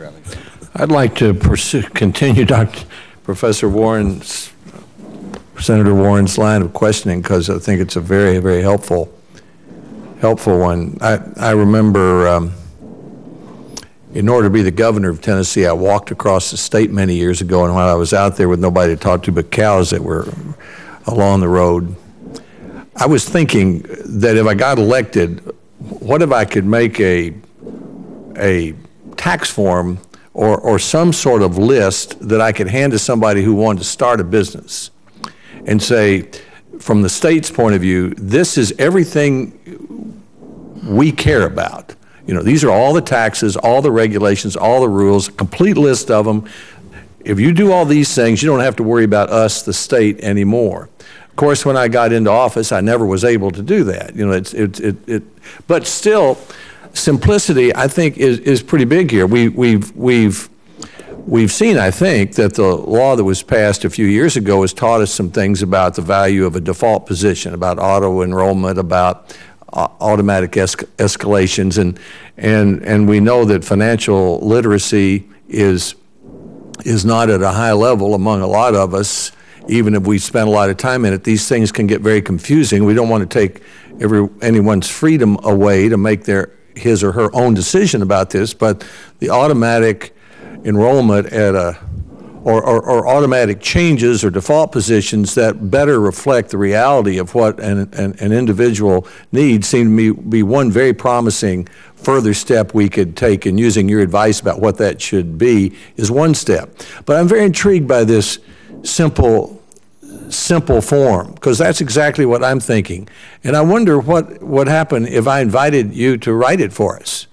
Senator Alexander. I'd like to continue Professor Warren's, Senator Warren's line of questioning, because I think it's a very, very helpful one. I remember in order to be the governor of Tennessee, I walked across the state many years ago, and while I was out there with nobody to talk to but cows that were along the road, I was thinking that if I got elected, what if I could make a tax form or some sort of list that I could hand to somebody who wanted to start a business and say, from the state's point of view, this is everything we care about. You know, these are all the taxes, all the regulations, all the rules, a complete list of them. If you do all these things, you don't have to worry about us, the state, anymore. Of course, when I got into office, I never was able to do that. You know, but still, simplicity, I think, is pretty big here. We've seen, I think, that the law that was passed a few years ago has taught us some things about the value of a default position, about auto enrollment, about automatic escalations, and we know that financial literacy is not at a high level among a lot of us. Even if we spend a lot of time in it, these things can get very confusing. We don't want to take anyone's freedom away to make his or her own decision about this, but the automatic enrollment at or automatic changes or default positions that better reflect the reality of what an individual needs seem to be one very promising further step we could take, and using your advice about what that should be is one step. But I'm very intrigued by this simple form, because that's exactly what I'm thinking. And I wonder what would happen if I invited you to write it for us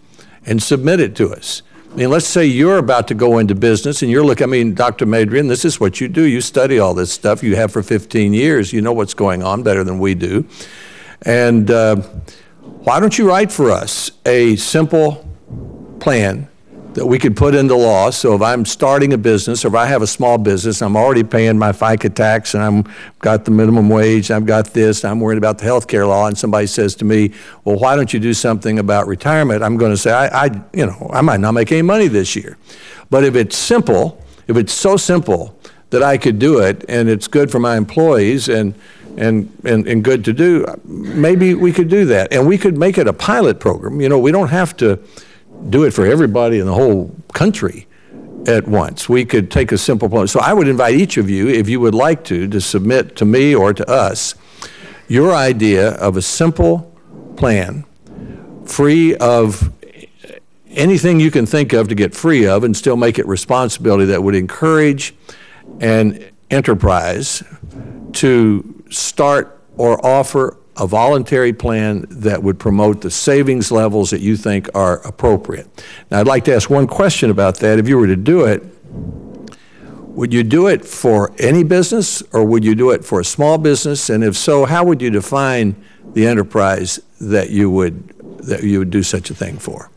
and submit it to us. I mean, let's say you're about to go into business and you're looking, I mean, Dr. Madrian, this is what you do. You study all this stuff. You have for 15 years. You know what's going on better than we do. And why don't you write for us a simple plan that we could put into law? So if I'm starting a business, or if I have a small business, I'm already paying my FICA tax, and I've got the minimum wage, I've got this, I'm worried about the health care law, and somebody says to me, well, why don't you do something about retirement? I'm going to say, I might not make any money this year. But if it's simple, if it's so simple that I could do it, and it's good for my employees and good to do, maybe we could do that. And we could make it a pilot program. You know, we don't have to do it for everybody in the whole country at once. We could take a simple plan. So I would invite each of you, if you would like to submit to me or to us your idea of a simple plan, free of anything you can think of to get free of, and still make it responsibility, that would encourage an enterprise to start or offer a voluntary plan that would promote the savings levels that you think are appropriate. Now, I'd like to ask one question about that. If you were to do it, would you do it for any business, or would you do it for a small business? And if so, how would you define the enterprise that you would do such a thing for?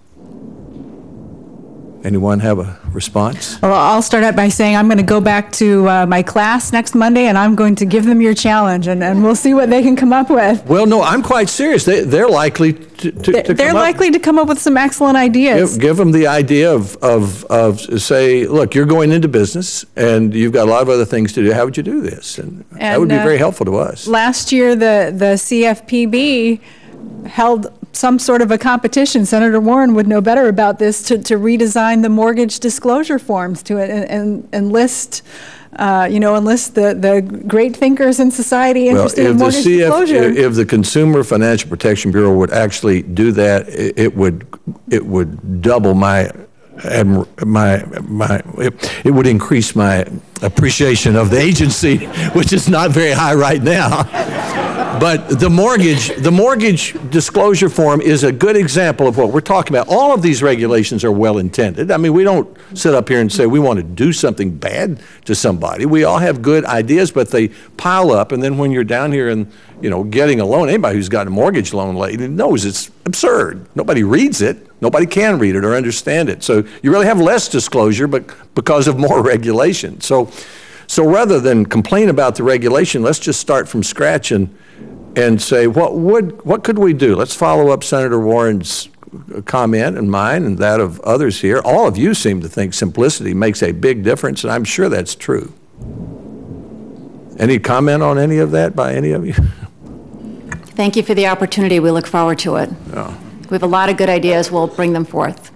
Anyone have a response? Well, I'll start out by saying I'm going to go back to my class next Monday, and I'm going to give them your challenge, and we'll see what they can come up with. Well, no, I'm quite serious. They're likely to come up with some excellent ideas. Give them the idea of say, look, you're going into business, and you've got a lot of other things to do. How would you do this? And that would be very helpful to us. Last year, the CFPB held some sort of a competition. Senator Warren would know better about this, to redesign the mortgage disclosure forms to enlist the great thinkers in society interested in mortgage disclosure. If the Consumer Financial Protection Bureau would actually do that, it would double it would increase my appreciation of the agency, which is not very high right now. But the mortgage disclosure form is a good example of what we're talking about. All of these regulations are well intended. I mean, we don't sit up here and say we want to do something bad to somebody. We all have good ideas, but they pile up, and then when you're down here and, you know, getting a loan, anybody who's gotten a mortgage loan lately knows it's absurd. Nobody reads it. Nobody can read it or understand it. So you really have less disclosure, but because of more regulation. So rather than complain about the regulation, let's just start from scratch and say, what could we do? Let's follow up Senator Warren's comment, and mine and that of others here, all of you seem to think simplicity makes a big difference, and I'm sure that's true. Any comment on any of that by any of you? Thank you for the opportunity. We look forward to it. Oh. We have a lot of good ideas. We'll bring them forth.